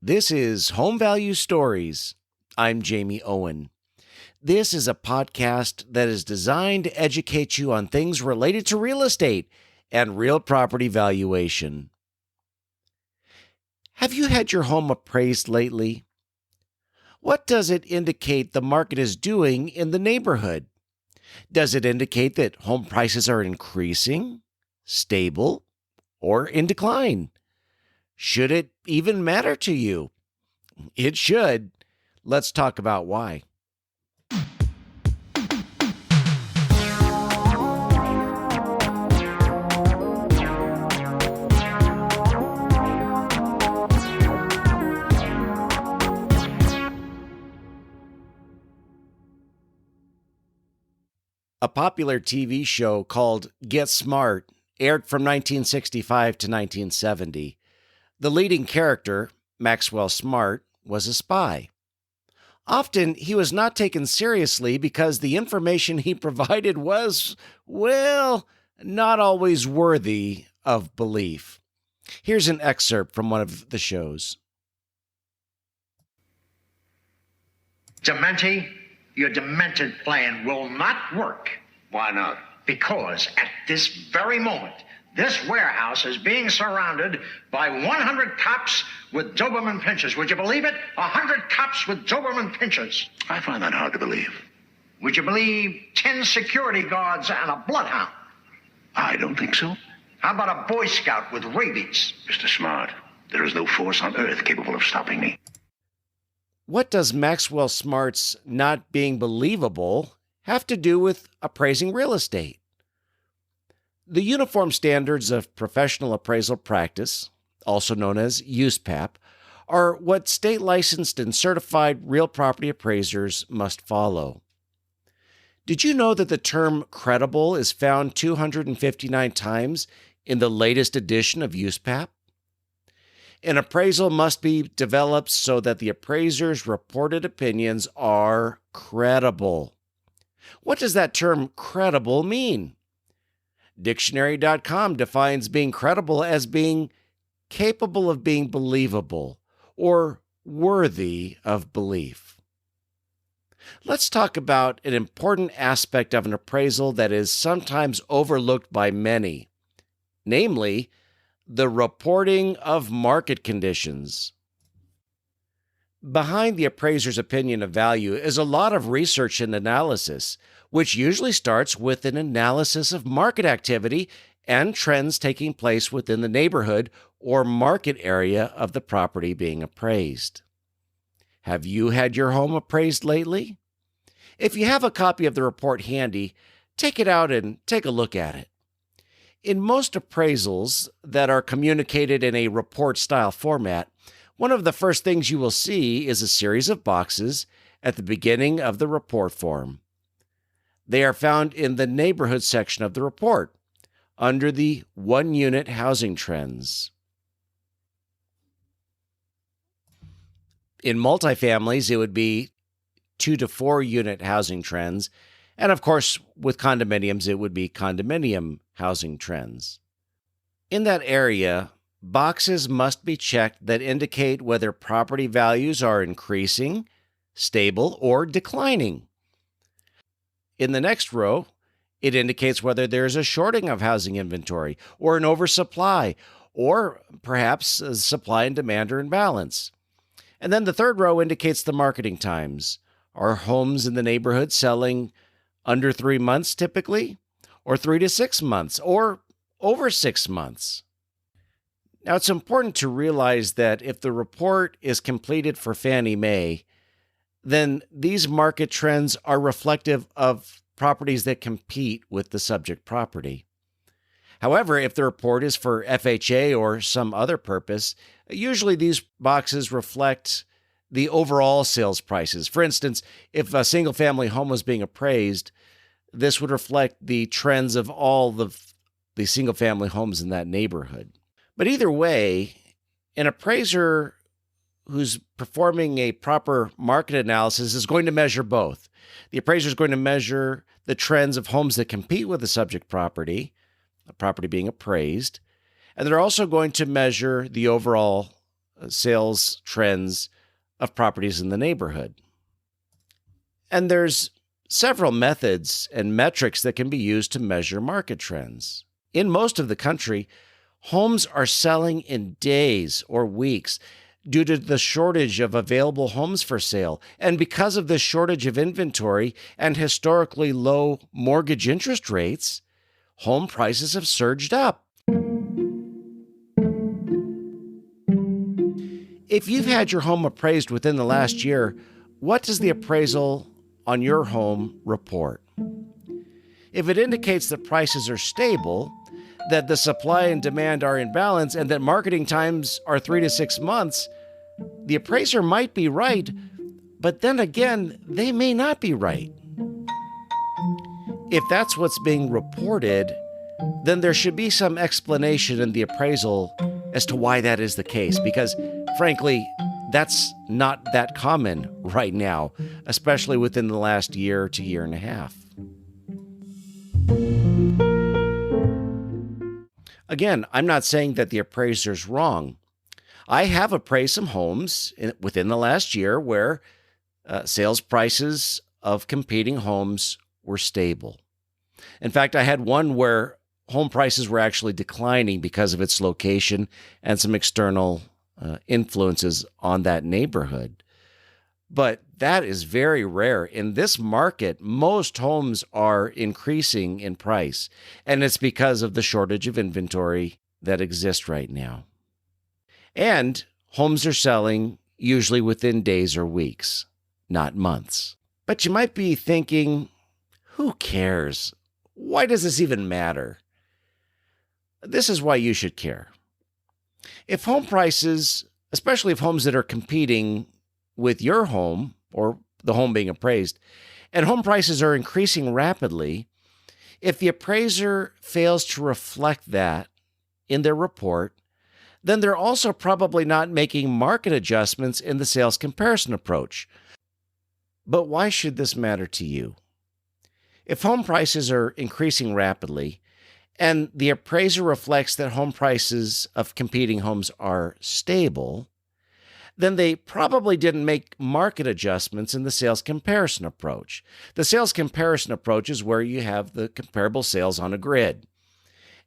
This is Home Value Stories. I'm Jamie Owen. This is a podcast that is designed to educate you on things related to real estate and real property valuation. Have you had your home appraised lately? What does it indicate the market is doing in the neighborhood? Does it indicate that home prices are increasing, stable, or in decline? Should it even matter to you? It should. Let's talk about why. A popular TV show called Get Smart aired from 1965 to 1970. The leading character, Maxwell Smart, was a spy. Often, he was not taken seriously because the information he provided was, well, not always worthy of belief. Here's an excerpt from one of the shows. Dementi, your demented plan will not work. Why not? Because at this very moment, this warehouse is being surrounded by 100 cops with Doberman pinchers. Would you believe it? 100 cops with Doberman pinchers. I find that hard to believe. Would you believe 10 security guards and a bloodhound? I don't think so. How about a Boy Scout with rabies? Mr. Smart, there is no force on earth capable of stopping me. What does Maxwell Smart's not being believable have to do with appraising real estate? The Uniform Standards of Professional Appraisal Practice, also known as USPAP, are what state-licensed and certified real property appraisers must follow. Did you know that the term credible is found 259 times in the latest edition of USPAP? An appraisal must be developed so that the appraiser's reported opinions are credible. What does that term credible mean? Dictionary.com defines being credible as being capable of being believable or worthy of belief. Let's talk about an important aspect of an appraisal that is sometimes overlooked by many, namely, the reporting of market conditions. Behind the appraiser's opinion of value is a lot of research and analysis, which usually starts with an analysis of market activity and trends taking place within the neighborhood or market area of the property being appraised. Have you had your home appraised lately? If you have a copy of the report handy, take it out and take a look at it. In most appraisals that are communicated in a report-style format, one of the first things you will see is a series of boxes at the beginning of the report form. They are found in the neighborhood section of the report, under the one-unit housing trends. In multifamilies, it would be 2 to 4 unit housing trends, and of course, with condominiums, it would be condominium housing trends. In that area, boxes must be checked that indicate whether property values are increasing, stable, or declining. In the next row, it indicates whether there's a shorting of housing inventory or an oversupply, or perhaps a supply and demand are in balance. And then the third row indicates the marketing times. Are homes in the neighborhood selling under 3 months typically, or 3 to 6 months, or over 6 months? Now, it's important to realize that if the report is completed for Fannie Mae, then these market trends are reflective of properties that compete with the subject property. However, if the report is for FHA or some other purpose, usually these boxes reflect the overall sales prices. For instance, if a single-family home was being appraised, this would reflect the trends of all the single-family homes in that neighborhood. But either way, an appraiser who's performing a proper market analysis is going to measure both. The appraiser is going to measure the trends of homes that compete with the subject property, a property being appraised, and they're also going to measure the overall sales trends of properties in the neighborhood. And there's several methods and metrics that can be used to measure market trends. In most of the country, homes are selling in days or weeks due to the shortage of available homes for sale. And because of the shortage of inventory and historically low mortgage interest rates, home prices have surged up. If you've had your home appraised within the last year, what does the appraisal on your home report? If it indicates that prices are stable, that the supply and demand are in balance, and that marketing times are 3 to 6 months, the appraiser might be right, but then again, they may not be right. If that's what's being reported, then there should be some explanation in the appraisal as to why that is the case, because frankly, that's not that common right now, especially within the last year to year and a half. Again, I'm not saying that the appraiser's wrong. I have appraised some homes within the last year where sales prices of competing homes were stable. In fact, I had one where home prices were actually declining because of its location and some external influences on that neighborhood. But that is very rare. In this market, most homes are increasing in price, and it's because of the shortage of inventory that exists right now. And homes are selling usually within days or weeks, not months. But you might be thinking, who cares? Why does this even matter? This is why you should care. If home prices, especially if homes that are competing with your home or the home being appraised, and home prices are increasing rapidly, if the appraiser fails to reflect that in their report, then they're also probably not making market adjustments in the sales comparison approach. But why should this matter to you? If home prices are increasing rapidly, and the appraiser reflects that home prices of competing homes are stable, then they probably didn't make market adjustments in the sales comparison approach. The sales comparison approach is where you have the comparable sales on a grid.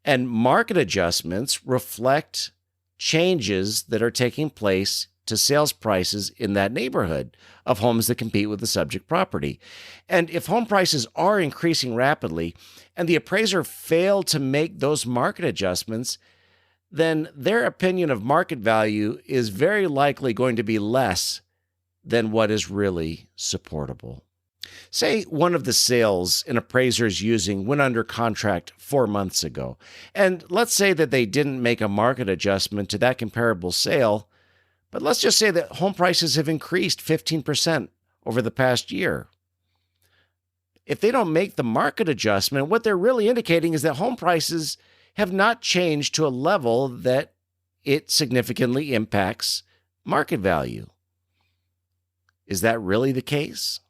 And market adjustments reflect changes that are taking place to sales prices in that neighborhood of homes that compete with the subject property. And if home prices are increasing rapidly and the appraiser failed to make those market adjustments, then their opinion of market value is very likely going to be less than what is really supportable. Say one of the sales an appraiser is using went under contract 4 months ago, and let's say that they didn't make a market adjustment to that comparable sale, but let's just say that home prices have increased 15% over the past year. If they don't make the market adjustment, what they're really indicating is that home prices have not changed to a level that it significantly impacts market value. Is that really the case?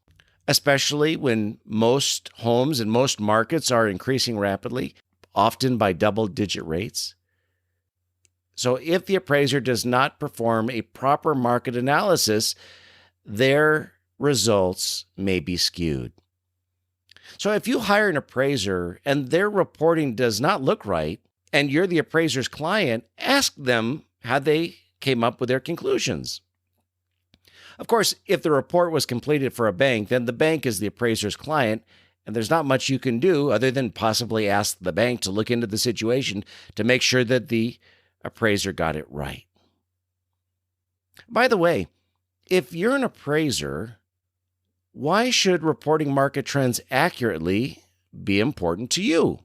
Especially when most homes and most markets are increasing rapidly, often by double-digit rates. So if the appraiser does not perform a proper market analysis, their results may be skewed. So if you hire an appraiser and their reporting does not look right, and you're the appraiser's client, ask them how they came up with their conclusions. Of course, if the report was completed for a bank, then the bank is the appraiser's client, and there's not much you can do other than possibly ask the bank to look into the situation to make sure that the appraiser got it right. By the way, if you're an appraiser, why should reporting market trends accurately be important to you?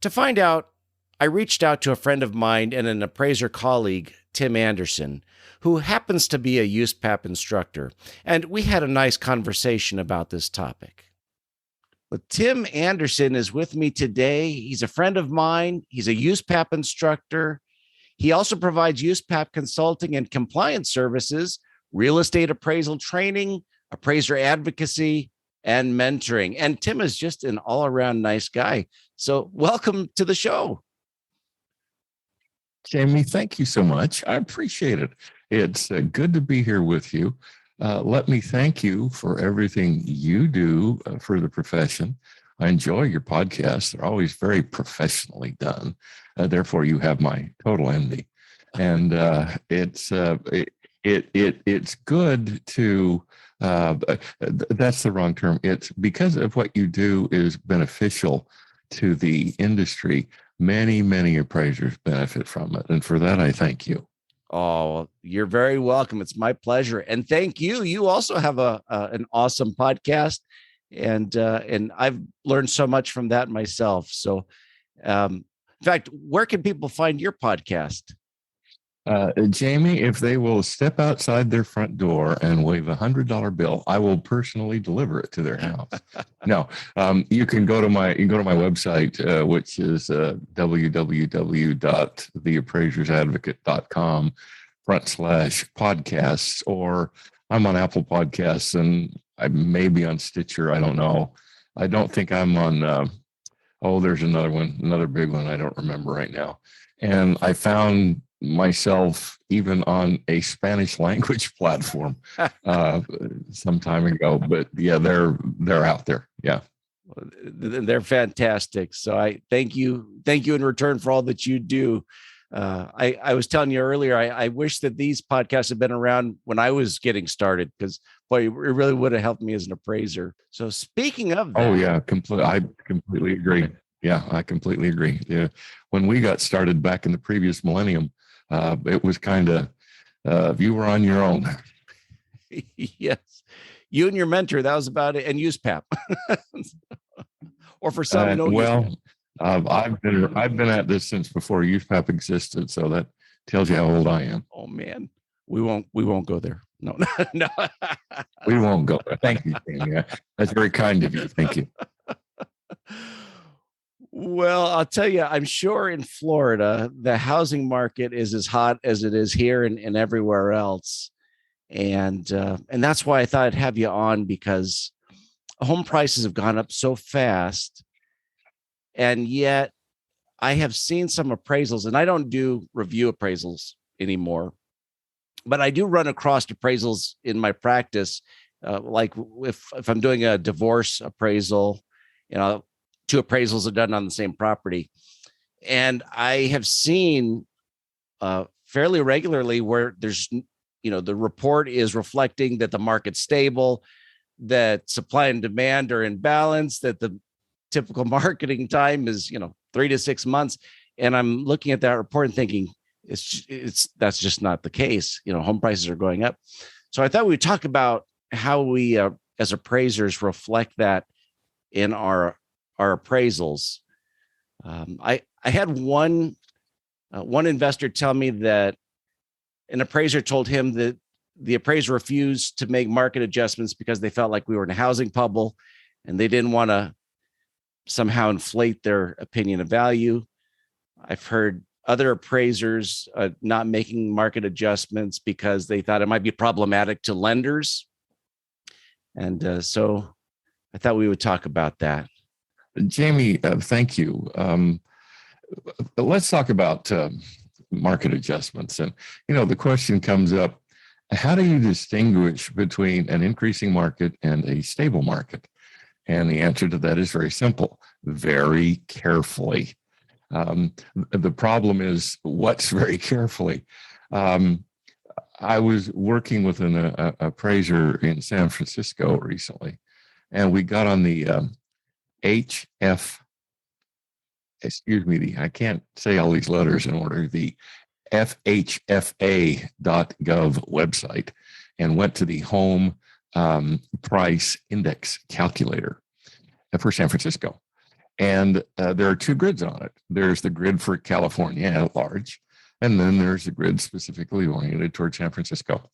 To find out, I reached out to a friend of mine and an appraiser colleague, Tim Anderson, who happens to be a USPAP instructor, and we had a nice conversation about this topic. But Tim Anderson is with me today. He's a friend of mine. He's a USPAP instructor. He also provides USPAP consulting and compliance services, real estate appraisal training, appraiser advocacy, and mentoring. And Tim is just an all-around nice guy. So welcome to the show. Jamie, thank you so much. I appreciate it. It's good to be here with you. Let me thank you for everything you do for the profession. I enjoy your podcasts. They're always very professionally done. Therefore, you have my total envy. And it's good to, that's the wrong term. It's because of what you do is beneficial to the industry. Many appraisers benefit from it. And for that, I thank you. Oh, you're very welcome. It's my pleasure. And thank you. You also have an awesome podcast. And I've learned so much from that myself. So, in fact, where can people find your podcast? Jamie, if they will step outside their front door and wave $100 bill, I will personally deliver it to their house. No, you can go to my website, which is www.theappraisersadvocate.com/podcasts, or I'm on Apple Podcasts and I may be on Stitcher. I don't know. I don't think I'm on. There's another one, another big one. I don't remember right now. And I found myself even on a Spanish language platform some time ago, but yeah, they're out there. Yeah. They're fantastic. So I thank you in return for all that you do. I was telling you earlier, I wish that these podcasts had been around when I was getting started, because boy, it really would have helped me as an appraiser. So speaking of that, I completely agree. Yeah, I completely agree. Yeah. When we got started back in the previous millennium, it was kind of, you were on your own. Yes. You and your mentor, that was about it. And USPAP. Or for some, I've been at this since before USPAP existed. So that tells you how old I am. Oh man, we won't go there. No. We won't go there. Thank you, Jamie. That's very kind of you. Thank you. Well, I'll tell you, I'm sure in Florida, the housing market is as hot as it is here and everywhere else. And that's why I thought I'd have you on, because home prices have gone up so fast. And yet I have seen some appraisals, and I don't do review appraisals anymore, but I do run across appraisals in my practice. Like if I'm doing a divorce appraisal, 2 appraisals are done on the same property. And I have seen fairly regularly where there's, the report is reflecting that the market's stable, that supply and demand are in balance, that the typical marketing time is, 3 to 6 months. And I'm looking at that report and thinking that's just not the case. Home prices are going up. So I thought we'd talk about how we, as appraisers, reflect that in our appraisals. I had one investor tell me that an appraiser told him that the appraiser refused to make market adjustments because they felt like we were in a housing bubble and they didn't want to somehow inflate their opinion of value. I've heard other appraisers not making market adjustments because they thought it might be problematic to lenders. And so I thought we would talk about that. Jamie, thank you. Let's talk about market adjustments. And, the question comes up, how do you distinguish between an increasing market and a stable market? And the answer to that is very simple: very carefully. The problem is what's very carefully. I was working with an appraiser in San Francisco recently, and we got on the I can't say all these letters in order, the FHFA.gov website, and went to the home price index calculator for San Francisco. And there are 2 grids on it. There's the grid for California at large, and then there's a grid specifically oriented toward San Francisco.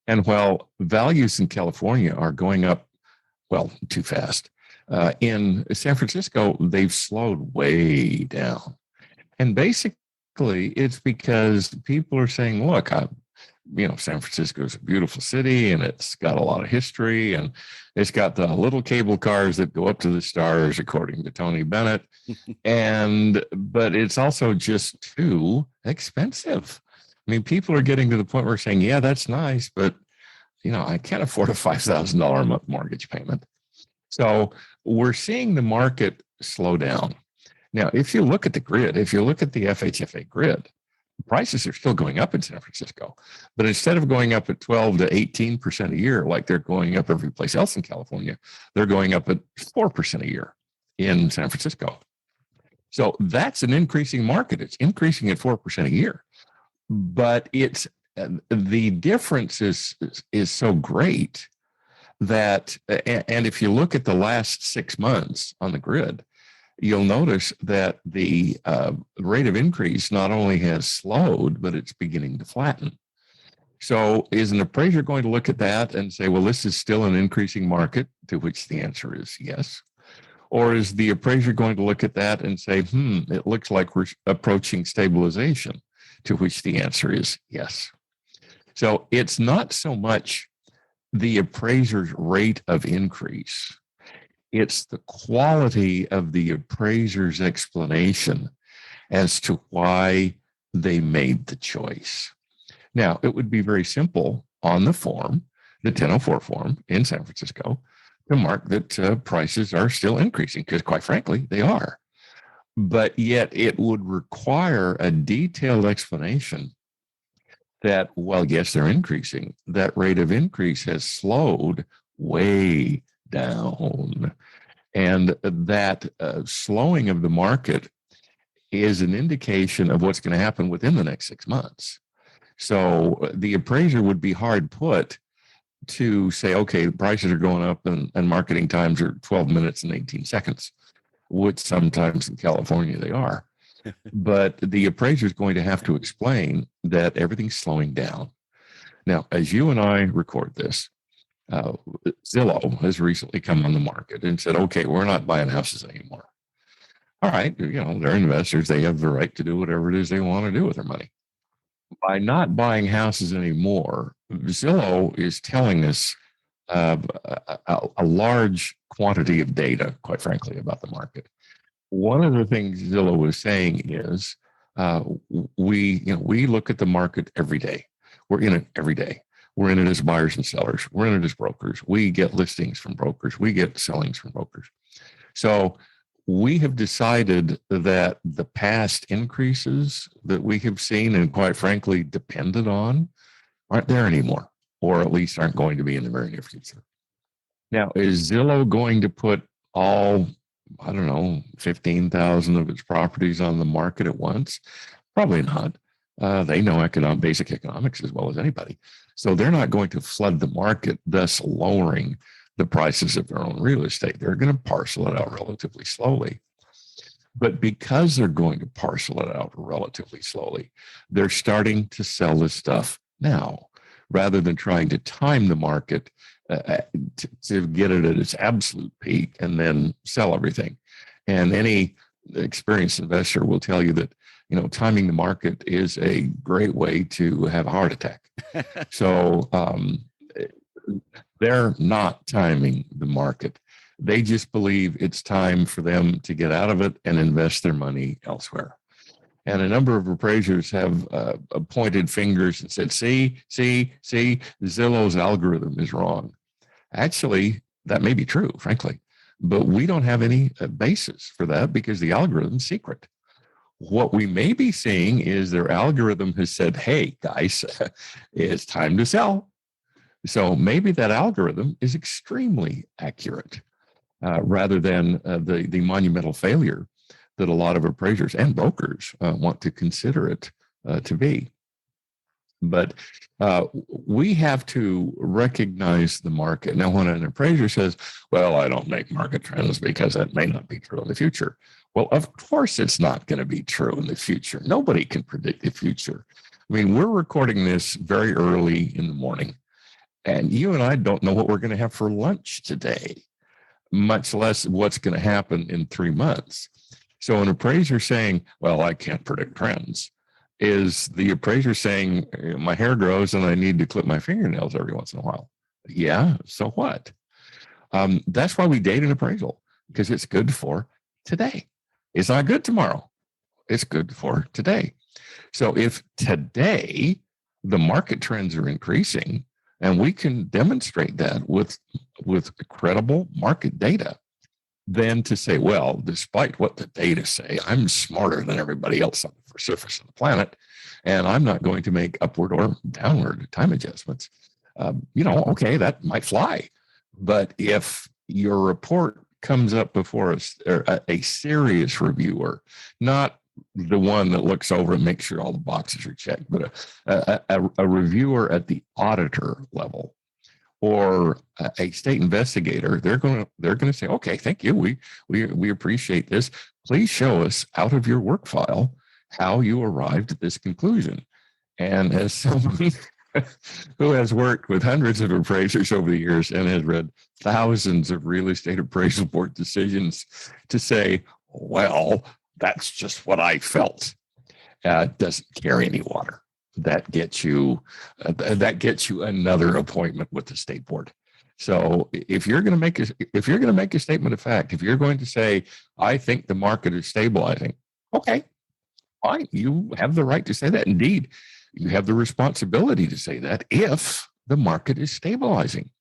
And while values in California are going up, too fast, in San Francisco, they've slowed way down. And basically, it's because people are saying, look, San Francisco is a beautiful city and it's got a lot of history and it's got the little cable cars that go up to the stars, according to Tony Bennett. But it's also just too expensive. I mean, people are getting to the point where they're saying, yeah, that's nice, but I can't afford a $5,000 a month mortgage payment. So we're seeing the market slow down. Now, if you look at the grid, if you look at the FHFA grid, prices are still going up in San Francisco, but instead of going up at 12 to 18% a year, like they're going up every place else in California, they're going up at 4% a year in San Francisco. So that's an increasing market. It's increasing at 4% a year, but the difference is so great that, and if you look at the last 6 months on the grid, you'll notice that the rate of increase not only has slowed, but it's beginning to flatten. So is an appraiser going to look at that and say, well, this is still an increasing market, to which the answer is yes? Or is the appraiser going to look at that and say, it looks like we're approaching stabilization, to which the answer is yes? So it's not so much the appraiser's rate of increase. It's the quality of the appraiser's explanation as to why they made the choice. Now, it would be very simple on the form, the 1004 form in San Francisco, to mark that prices are still increasing, because quite frankly, they are. But yet it would require a detailed explanation that, well, yes, they're increasing. That rate of increase has slowed way down. And that slowing of the market is an indication of what's going to happen within the next 6 months. So the appraiser would be hard put to say, okay, prices are going up and marketing times are 12 minutes and 18 seconds, which sometimes in California they are. But the appraiser is going to have to explain that everything's slowing down. Now, as you and I record this, Zillow has recently come on the market and said, okay, we're not buying houses anymore. All right, they're investors. They have the right to do whatever it is they want to do with their money. By not buying houses anymore, Zillow is telling us a large quantity of data, quite frankly, about the market. One of the things Zillow was saying is we look at the market every day. We're in it every day. We're in it as buyers and sellers. We're in it as brokers. We get listings from brokers. We get sellings from brokers. So we have decided that the past increases that we have seen and quite frankly depended on aren't there anymore, or at least aren't going to be in the very near future. Now, is Zillow going to put all, 15,000 of its properties on the market at once? Probably not. They know basic economics as well as anybody. So they're not going to flood the market, thus lowering the prices of their own real estate. They're going to parcel it out relatively slowly. But because they're going to parcel it out relatively slowly, they're starting to sell this stuff now, rather than trying to time the market to get it at its absolute peak and then sell everything. And any experienced investor will tell you that, timing the market is a great way to have a heart attack. So they're not timing the market. They just believe it's time for them to get out of it and invest their money elsewhere. And a number of appraisers have pointed fingers and said, see, Zillow's algorithm is wrong. Actually, that may be true, frankly, but we don't have any basis for that because the algorithm's secret. What we may be seeing is their algorithm has said, hey, guys, it's time to sell. So maybe that algorithm is extremely accurate rather than the monumental failure that a lot of appraisers and brokers want to consider it to be. But we have to recognize the market. Now, when an appraiser says, well, I don't make market trends because that may not be true in the future. Well, of course, it's not going to be true in the future. Nobody can predict the future. I mean, we're recording this very early in the morning, and you and I don't know what we're going to have for lunch today, much less what's going to happen in 3 months. So an appraiser saying, well, I can't predict trends, Is the appraiser saying my hair grows and I need to clip my fingernails every once in a while? Yeah, so what? That's why we date an appraisal, because it's good for today. It's not good tomorrow. It's good for today. So if today the market trends are increasing, and we can demonstrate that with credible market data, then to say, well, despite what the data say, I'm smarter than everybody else on the surface of the planet, and I'm not going to make upward or downward time adjustments. Okay, that might fly. But if your report comes up before a serious reviewer, not the one that looks over and makes sure all the boxes are checked, but a reviewer at the auditor level or a state investigator, they're going to say, okay, thank you. We appreciate this. Please show us out of your work file how you arrived at this conclusion. And as someone who has worked with hundreds of appraisers over the years and has read thousands of real estate appraisal board decisions, to say, well, that's just what I felt, doesn't carry any water. That gets you another appointment with the state board. So if you're going to make a statement of fact, if you're going to say, I think the market is stabilizing, okay, fine, you have the right to say that. Indeed, you have the responsibility to say that if the market is stabilizing.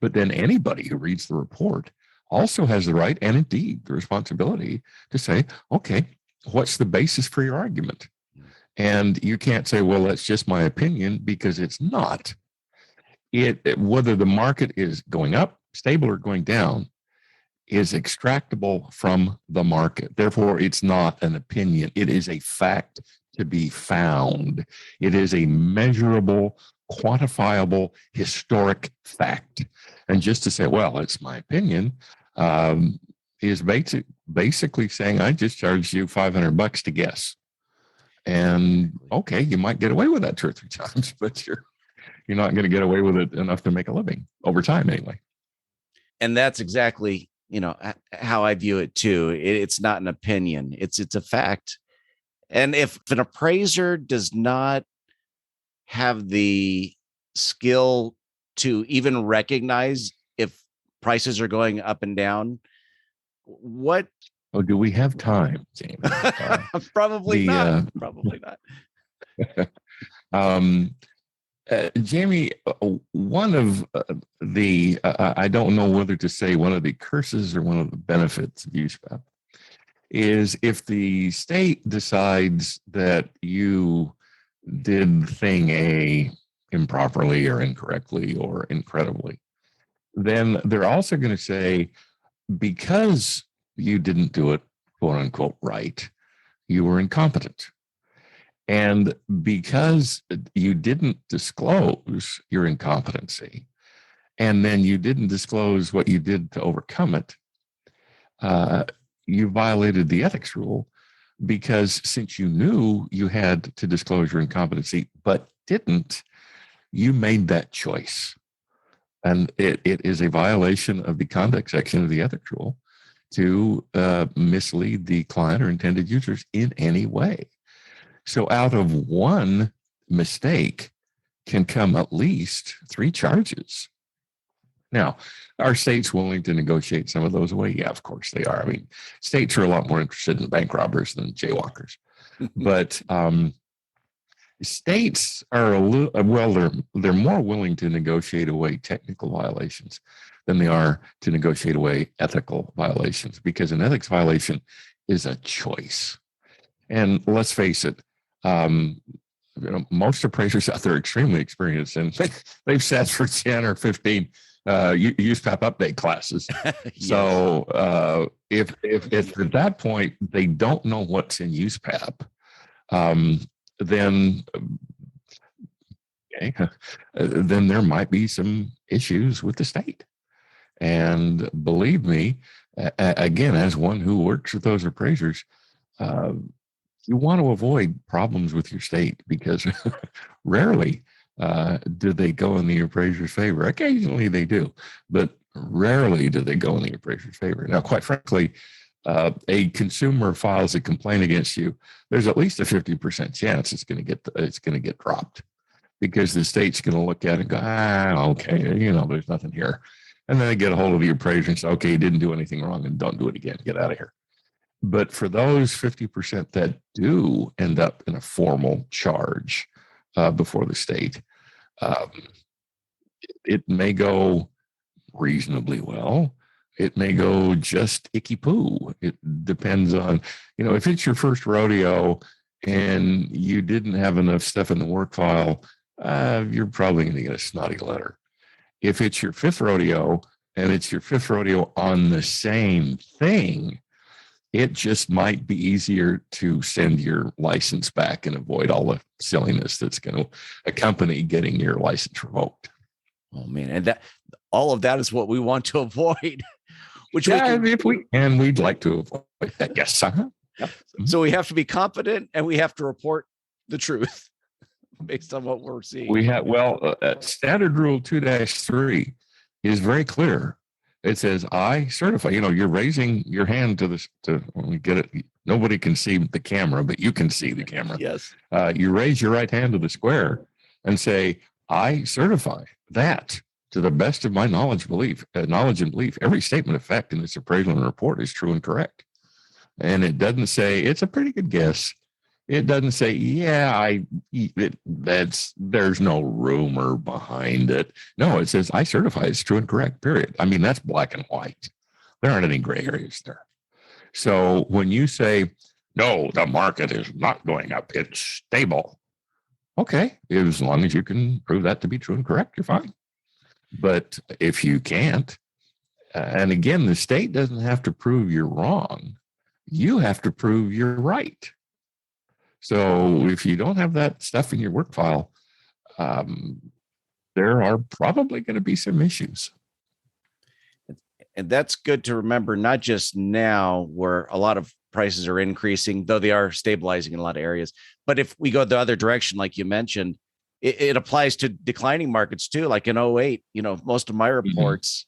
But then anybody who reads the report also has the right, and indeed the responsibility, to say, okay, what's the basis for your argument? And you can't say, well, that's just my opinion, because it's not. Whether the market is going up, stable, or going down is extractable from the market. Therefore, it's not an opinion. It is a fact to be found. It is a measurable, quantifiable, historic fact. And just to say, well, it's my opinion, is basically saying, I just charged you $500 to guess. And okay, you might get away with that 2 or 3 times, but you're not going to get away with it enough to make a living over time anyway. And that's exactly, how I view it too. It's not an opinion. It's a fact. And if an appraiser does not have the skill to even recognize if prices are going up and down, what? Oh, do we have time, Jamie? Probably not. Probably not. Jamie, one of the, I don't know whether to say one of the curses or one of the benefits of USPAP is if the state decides that you did thing A improperly or incorrectly or incredibly, then they're also going to say, because you didn't do it, quote unquote, right, you were incompetent. And because you didn't disclose your incompetency, and then you didn't disclose what you did to overcome it, you violated the ethics rule, because since you knew you had to disclose your incompetency but didn't, you made that choice. And it is a violation of the conduct section of the ethics rule to mislead the client or intended users in any way. So out of one mistake can come at least 3 charges. Now, are states willing to negotiate some of those away? Yeah, of course they are. I mean, states are a lot more interested in bank robbers than jaywalkers. But states are they're more willing to negotiate away technical violations than they are to negotiate away ethical violations, because an ethics violation is a choice. And let's face it, most appraisers out there are extremely experienced, and they've sat for 10 or 15 USPAP update classes. Yes. So if at that point they don't know what's in USPAP, then there might be some issues with the state. And believe me, again, as one who works with those appraisers, you want to avoid problems with your state, because rarely do they go in the appraiser's favor. Occasionally they do, but rarely do they go in the appraiser's favor. Now, quite frankly, a consumer files a complaint against you, there's at least a 50% chance it's going to get dropped, because the state's going to look at it and go, okay, there's nothing here. And then they get a hold of the appraiser and say, okay, you didn't do anything wrong and don't do it again. Get out of here. But for those 50% that do end up in a formal charge before the state, it may go reasonably well. It may go just icky poo. It depends on, if it's your first rodeo and you didn't have enough stuff in the work file, you're probably going to get a snotty letter. If it's your fifth rodeo and it's your fifth rodeo on the same thing, it just might be easier to send your license back and avoid all the silliness that's going to accompany getting your license revoked. Oh man, and all of that is what we want to avoid. Which if we can, we'd like to avoid that. Yes. Uh-huh. Yep. So we have to be competent and we have to report the truth based on what we're seeing. We have, standard rule 2-3 is very clear. It says, I certify, you're raising your hand to we get it. Nobody can see the camera, but you can see the camera. Yes. You raise your right hand to the square and say, I certify that to the best of my knowledge and belief, every statement of fact in this appraisal and report is true and correct. And it doesn't say it's a pretty good guess. It doesn't say, there's no rumor behind it. No, it says I certify it's true and correct, period. I mean, that's black and white. There aren't any gray areas there. So when you say, no, the market is not going up, it's stable. Okay, as long as you can prove that to be true and correct, you're fine. But if you can't, and again, the state doesn't have to prove you're wrong. You have to prove you're right. So if you don't have that stuff in your work file, there are probably going to be some issues. And that's good to remember, not just now where a lot of prices are increasing, though they are stabilizing in a lot of areas. But if we go the other direction, like you mentioned, it applies to declining markets too. Like in 2008, most of my reports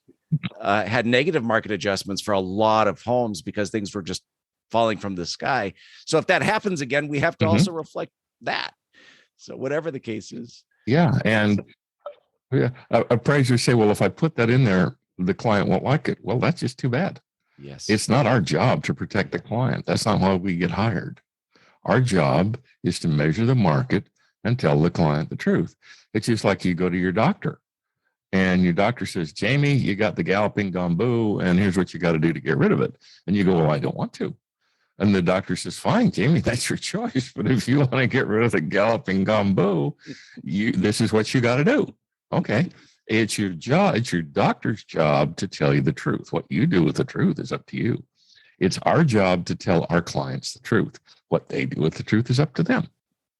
had negative market adjustments for a lot of homes because things were just falling from the sky. So if that happens again, we have to also reflect that. So whatever the case is. Yeah. And appraisers say, well, if I put that in there, the client won't like it. Well, that's just too bad. Yes. It's not our job to protect the client. That's not why we get hired. Our job is to measure the market and tell the client the truth. It's just like you go to your doctor and your doctor says, Jamie, you got the galloping gamboo and here's what you got to do to get rid of it. And you go, well, I don't want to. And the doctor says, fine, Jamie, that's your choice. But if you want to get rid of the galloping gamboo, this is what you got to do. Okay. It's your job. It's your doctor's job to tell you the truth. What you do with the truth is up to you. It's our job to tell our clients the truth. What they do with the truth is up to them.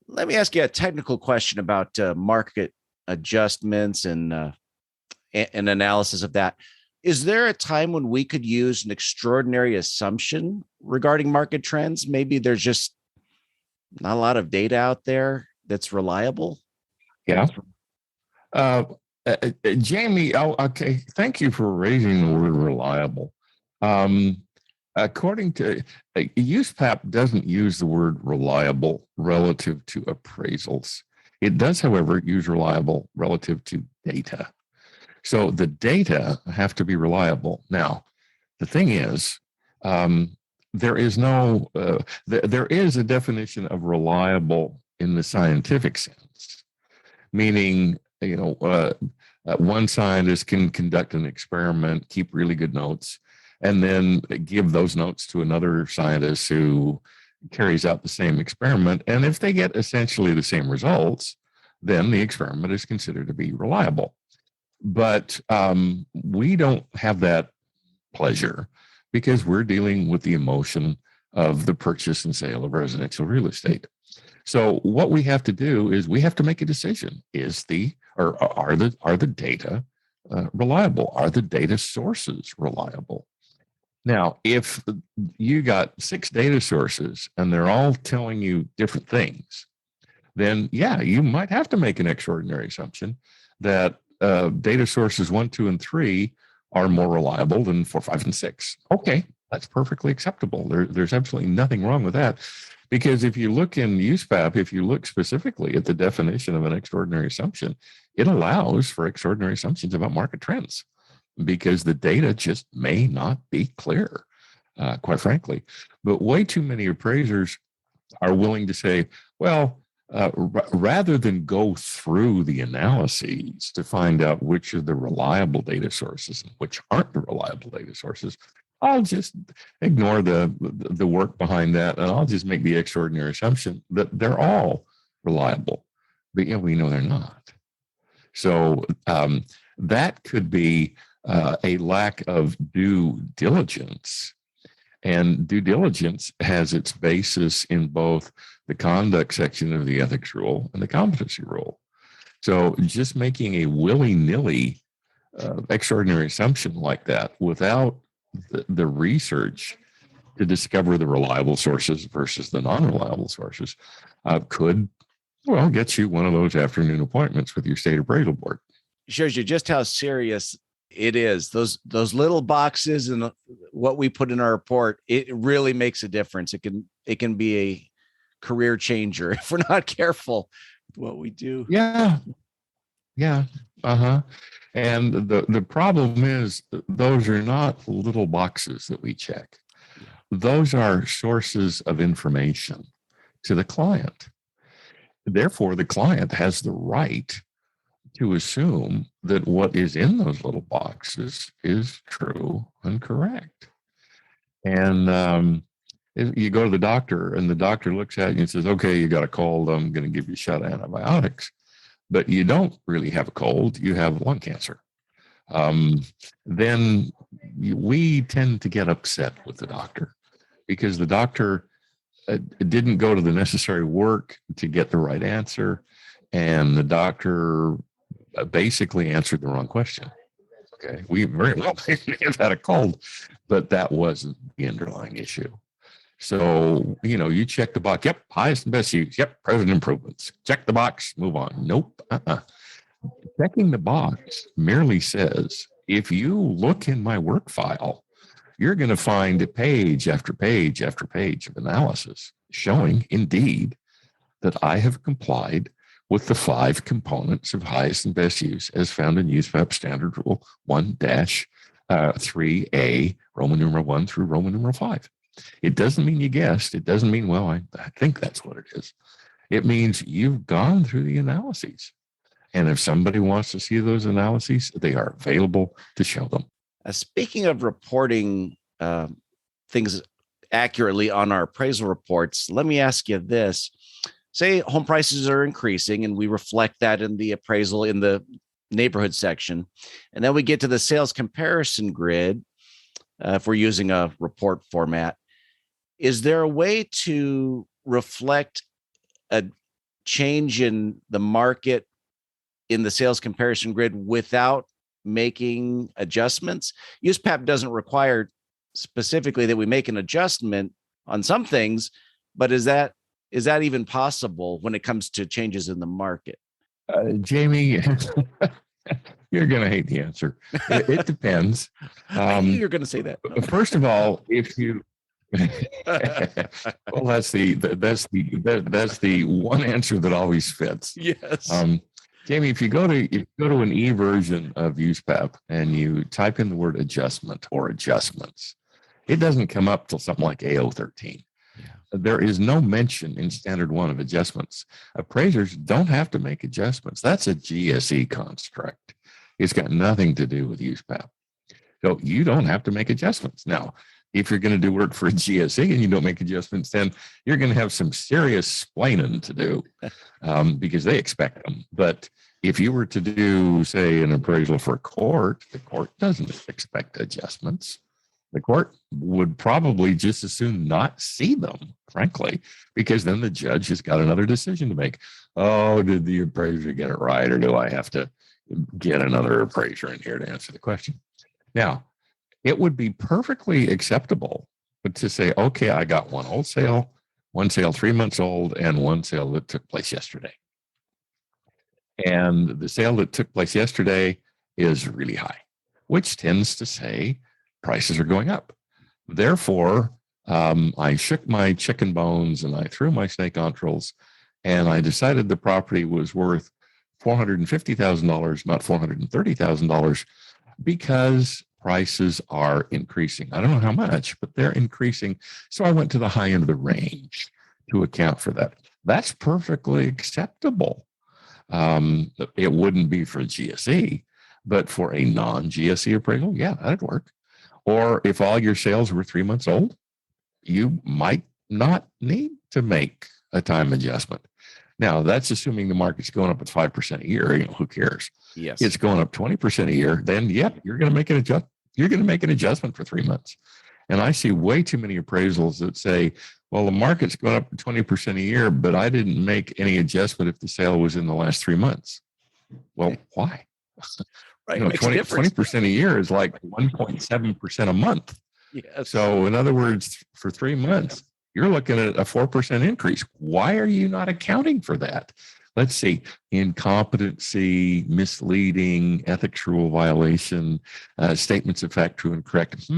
Let me ask you a technical question about market adjustments and an analysis of that. Is there a time when we could use an extraordinary assumption regarding market trends? Maybe there's just not a lot of data out there that's reliable. Yeah. Jamie, okay. Thank you for raising the word reliable. According to USPAP doesn't use the word reliable relative to appraisals. It does, however, use reliable relative to data. So the data have to be reliable. Now, the thing is, there is a definition of reliable in the scientific sense, meaning, one scientist can conduct an experiment, keep really good notes, and then give those notes to another scientist who carries out the same experiment. And if they get essentially the same results, then the experiment is considered to be reliable. But we don't have that pleasure because we're dealing with the emotion of the purchase and sale of residential real estate. So what we have to do is we have to make a decision. Are the data reliable? Are the data sources reliable? Now, if you got 6 data sources and they're all telling you different things, then yeah, you might have to make an extraordinary assumption that data sources 1, 2, and 3 are more reliable than 4, 5, and 6. Okay, That's perfectly acceptable. There's absolutely nothing wrong with that. Because if you look in USPAP, if you look specifically at the definition of an extraordinary assumption, it allows for extraordinary assumptions about market trends because the data just may not be clear, quite frankly. But way too many appraisers are willing to say, well, rather than go through the analyses to find out which are the reliable data sources and which aren't the reliable data sources, I'll just ignore the work behind that, and I'll just make the extraordinary assumption that they're all reliable. But yeah, we know they're not. So that could be a lack of due diligence. And due diligence has its basis in both the conduct section of the ethics rule and the competency rule. So just making a willy-nilly extraordinary assumption like that without the research to discover the reliable sources versus the non-reliable sources could, well, get you one of those afternoon appointments with your state appraisal board. Shows you just how serious it is. Those little boxes and what we put in our report, it really makes a difference. It can be a career changer if we're not careful with what we do. Yeah. And the problem is those are not little boxes that we check. Those are sources of information to the client. Therefore, the client has the right to assume that what is in those little boxes is true and correct. And if you go to the doctor and the doctor looks at you and says, okay, you got a cold, I'm going to give you a shot of antibiotics, but you don't really have a cold, you have lung cancer. Then we tend to get upset with the doctor because the doctor didn't go to the necessary work to get the right answer, and the doctor basically answered the wrong question. Okay, we very well have had a cold, but that wasn't the underlying issue. So, you check the box. Yep, highest and best use. Yep, present improvements. Check the box, move on. Nope. Checking the box merely says, if you look in my work file, you're going to find page after page after page of analysis showing, indeed, that I have complied with the 5 components of highest and best use as found in USPAP Standard Rule 1-3A, Roman numeral 1 through Roman numeral 5. It doesn't mean you guessed. It doesn't mean, well, I think that's what it is. It means you've gone through the analyses. And if somebody wants to see those analyses, they are available to show them. Speaking of reporting things accurately on our appraisal reports, let me ask you this. Say home prices are increasing and we reflect that in the appraisal in the neighborhood section. And then we get to the sales comparison grid, if we're using a report format. Is there a way to reflect a change in the market in the sales comparison grid without making adjustments? USPAP doesn't require specifically that we make an adjustment on some things, but is that even possible when it comes to changes in the market? Jamie, you're going to hate the answer. It depends. I knew you were going to say that. First of all, if you well, that's the one answer that always fits. Yes. Jamie, if you go to an e version of USPAP and you type in the word adjustment or adjustments, it doesn't come up till something like AO13. Yeah. There is no mention in Standard 1 of adjustments. Appraisers don't have to make adjustments. That's a GSE construct. It's got nothing to do with USPAP. So you don't have to make adjustments. Now, if you're going to do work for a GSE and you don't make adjustments, then you're going to have some serious splaining to do because they expect them. But if you were to do, say, an appraisal for a court, the court doesn't expect adjustments. The court would probably just as soon not see them, frankly, because then the judge has got another decision to make. Oh, did the appraiser get it right, or do I have to get another appraiser in here to answer the question? Now, it would be perfectly acceptable to say, okay, I got one sale 3 months old, and one sale that took place yesterday. And the sale that took place yesterday is really high, which tends to say prices are going up. Therefore, I shook my chicken bones and I threw my snake entrails, and I decided the property was worth $450,000, not $430,000, because prices are increasing. I don't know how much, but they're increasing. So I went to the high end of the range to account for that. That's perfectly acceptable. It wouldn't be for GSE, but for a non-GSE appraisal, yeah, that'd work. Or if all your sales were 3 months old, you might not need to make a time adjustment. Now, that's assuming the market's going up at 5% a year. Who cares? Yes. It's going up 20% a year. Then, yep, you're going to make an adjustment. You're going to make an adjustment for 3 months. And I see way too many appraisals that say, well, the market's going up 20% a year, but I didn't make any adjustment if the sale was in the last 3 months. Well, why? Right. 20% a year is like 1.7% a month. Yes. So in other words, for 3 months, you're looking at a 4% increase. Why are you not accounting for that? Let's see, incompetency, misleading, ethics rule violation, statements of fact true and correct.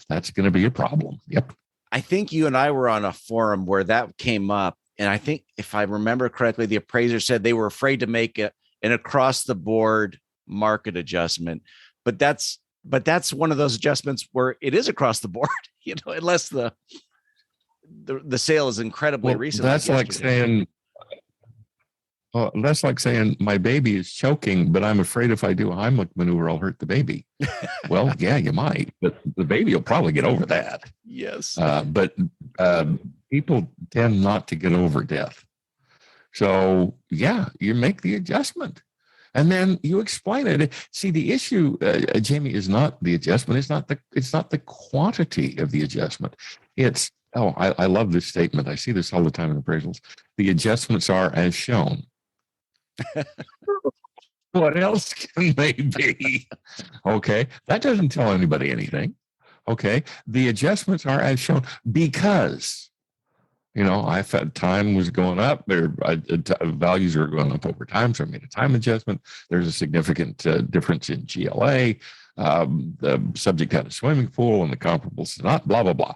That's going to be a problem. Yep. I think you and I were on a forum where that came up. And I think if I remember correctly, the appraiser said they were afraid to make an across the board market adjustment. But that's one of those adjustments where it is across the board, unless the sale is incredibly recent. That's like saying, that's like saying my baby is choking, but I'm afraid if I do a Heimlich maneuver, I'll hurt the baby. Well, yeah, you might, but the baby will probably get over that. Yes. But people tend not to get over death. So yeah, you make the adjustment and then you explain it. See, the issue, Jamie, is not the adjustment. It's not the quantity of the adjustment. It's, I love this statement. I see this all the time in appraisals. The adjustments are as shown. What else can they be? Okay. That doesn't tell anybody anything. Okay. The adjustments are as shown because, I felt time was going up. Values are going up over time. So I made a time adjustment. There's a significant difference in GLA. The subject had a swimming pool and the comparables, not blah, blah, blah.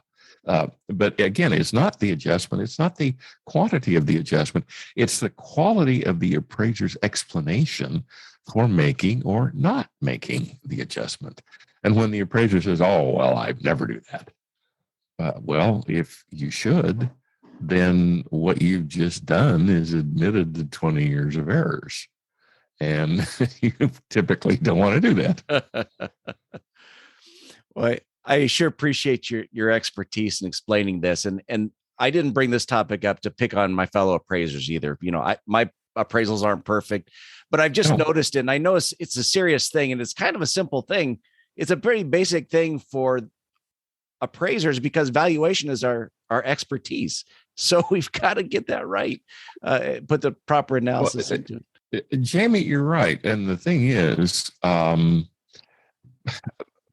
But again, it's not the adjustment. It's not the quantity of the adjustment. It's the quality of the appraiser's explanation for making or not making the adjustment. And when the appraiser says, oh, well, I'd never do that. Well, if you should, then what you've just done is admitted to 20 years of errors. And you typically don't want to do that. Well, I sure appreciate your expertise in explaining this. And I didn't bring this topic up to pick on my fellow appraisers either. My appraisals aren't perfect, but I've just noticed it. And I know it's a serious thing and it's kind of a simple thing. It's a pretty basic thing for appraisers because valuation is our expertise. So we've got to get that right. Put the proper analysis into it. Jamie, you're right. And the thing is,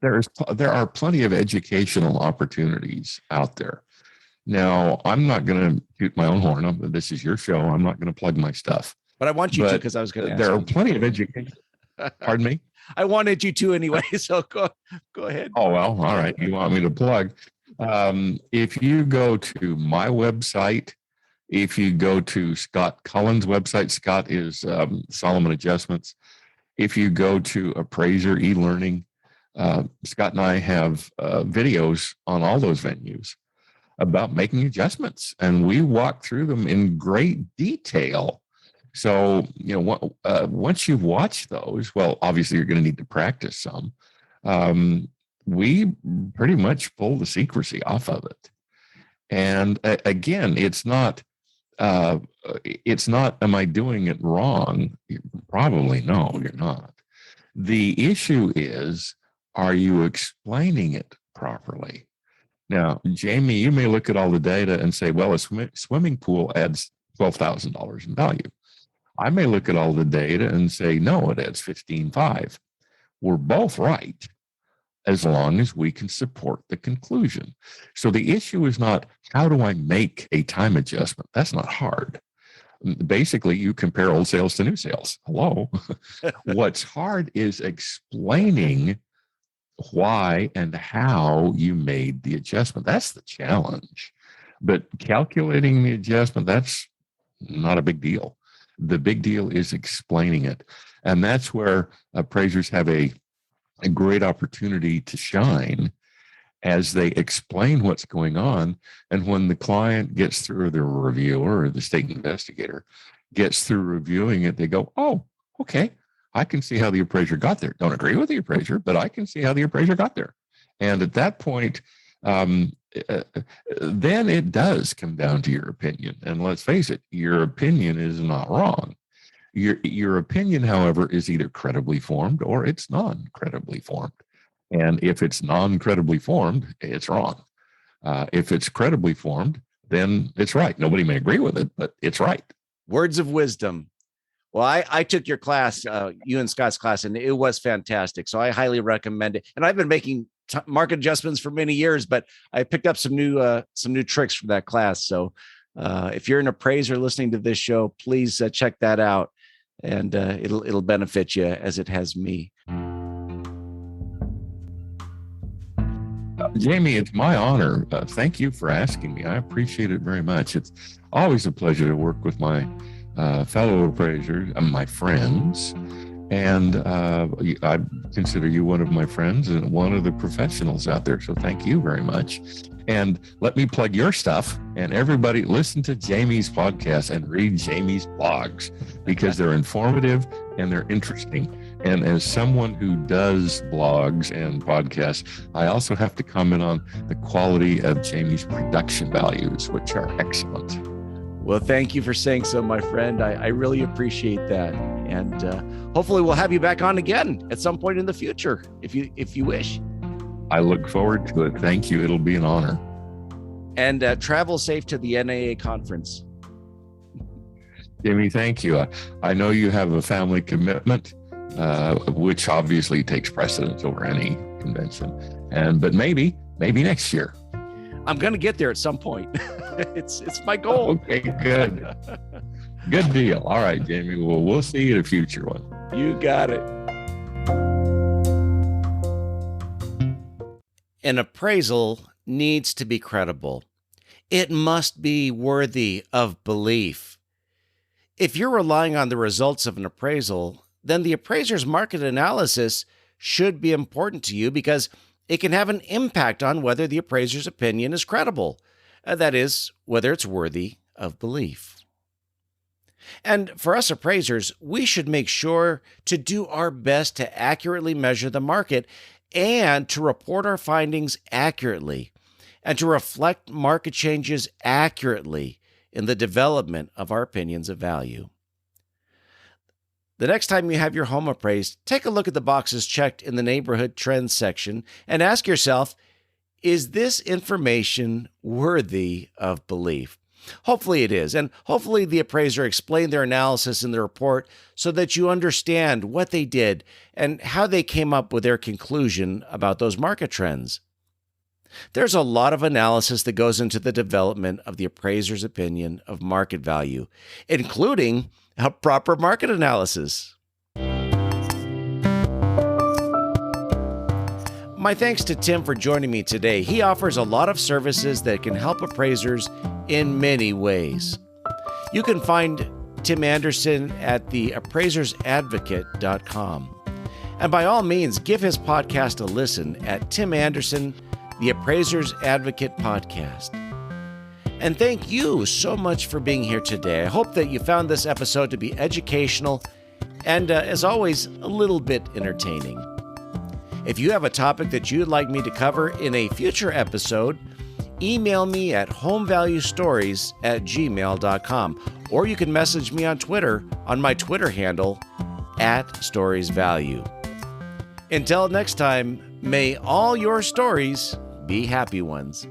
there are plenty of educational opportunities out there. Now, I'm not going to toot my own horn. This is your show. I'm not going to plug my stuff. But I want you to, because I was going to ask. There are plenty of education. Pardon me? I wanted you to anyway, so go ahead. Oh, well, all right. You want me to plug? If you go to my website, if you go to Scott Cullen's website, Scott is Solomon Adjustments. If you go to Appraiser e-learning, Scott and I have videos on all those venues about making adjustments, and we walk through them in great detail. So, once you've watched those, well, obviously you're going to need to practice some. We pretty much pull the secrecy off of it. And again, it's not, am I doing it wrong? Probably no, you're not. The issue is, are you explaining it properly? Now, Jamie, you may look at all the data and say, well, a swimming pool adds $12,000 in value. I may look at all the data and say, no, it adds $15,500. We're both right, as long as we can support the conclusion. So the issue is not, how do I make a time adjustment? That's not hard. Basically, you compare old sales to new sales. Hello. What's hard is explaining why and how you made the adjustment. That's the challenge. But calculating the adjustment, that's not a big deal. The big deal is explaining it. And that's where appraisers have a great opportunity to shine as they explain what's going on. And when the client gets through, the reviewer or the state investigator gets through reviewing it, they go, oh, okay, I can see how the appraiser got there. Don't agree with the appraiser, but I can see how the appraiser got there. And at that point, then it does come down to your opinion. And let's face it, your opinion is not wrong. Your opinion, however, is either credibly formed or it's non-credibly formed. And if it's non-credibly formed, it's wrong. If it's credibly formed, then it's right. Nobody may agree with it, but it's right. Words of wisdom. Well, I took your class, you and Scott's class, and it was fantastic. So I highly recommend it. And I've been making market adjustments for many years, but I picked up some new tricks from that class. So if you're an appraiser listening to this show, please check that out, and it'll benefit you as it has me. Jamie, it's my honor. Thank you for asking me. I appreciate it very much. It's always a pleasure to work with my fellow appraisers, my friends. And I consider you one of my friends and one of the professionals out there. So thank you very much. And let me plug your stuff. And everybody listen to Jamie's podcast and read Jamie's blogs because they're informative and they're interesting. And as someone who does blogs and podcasts, I also have to comment on the quality of Jamie's production values, which are excellent. Well, thank you for saying so, my friend. I really appreciate that. And hopefully we'll have you back on again at some point in the future, if you wish. I look forward to it. Thank you. It'll be an honor. And travel safe to the NAA conference. Jamie, thank you. I know you have a family commitment, which obviously takes precedence over any convention. But maybe next year. I'm going to get there at some point. It's my goal. Okay, good. Good deal. All right, Jamie. Well, we'll see you at a future one. You got it. An appraisal needs to be credible. It must be worthy of belief. If you're relying on the results of an appraisal, then the appraiser's market analysis should be important to you because it can have an impact on whether the appraiser's opinion is credible. That is, whether it's worthy of belief. And for us appraisers, we should make sure to do our best to accurately measure the market and to report our findings accurately and to reflect market changes accurately in the development of our opinions of value. The next time you have your home appraised, take a look at the boxes checked in the neighborhood trends section and ask yourself, is this information worthy of belief? Hopefully it is, and hopefully the appraiser explained their analysis in the report so that you understand what they did and how they came up with their conclusion about those market trends. There's a lot of analysis that goes into the development of the appraiser's opinion of market value, including a proper market analysis. My thanks to Tim for joining me today. He offers a lot of services that can help appraisers in many ways. You can find Tim Anderson at theappraisersadvocate.com. And by all means, give his podcast a listen at Tim Anderson, the Appraiser's Advocate Podcast. And thank you so much for being here today. I hope that you found this episode to be educational and, as always, a little bit entertaining. If you have a topic that you'd like me to cover in a future episode, email me at homevaluestories@gmail.com, or you can message me on Twitter on my Twitter handle @storiesvalue. Until next time, may all your stories be happy ones.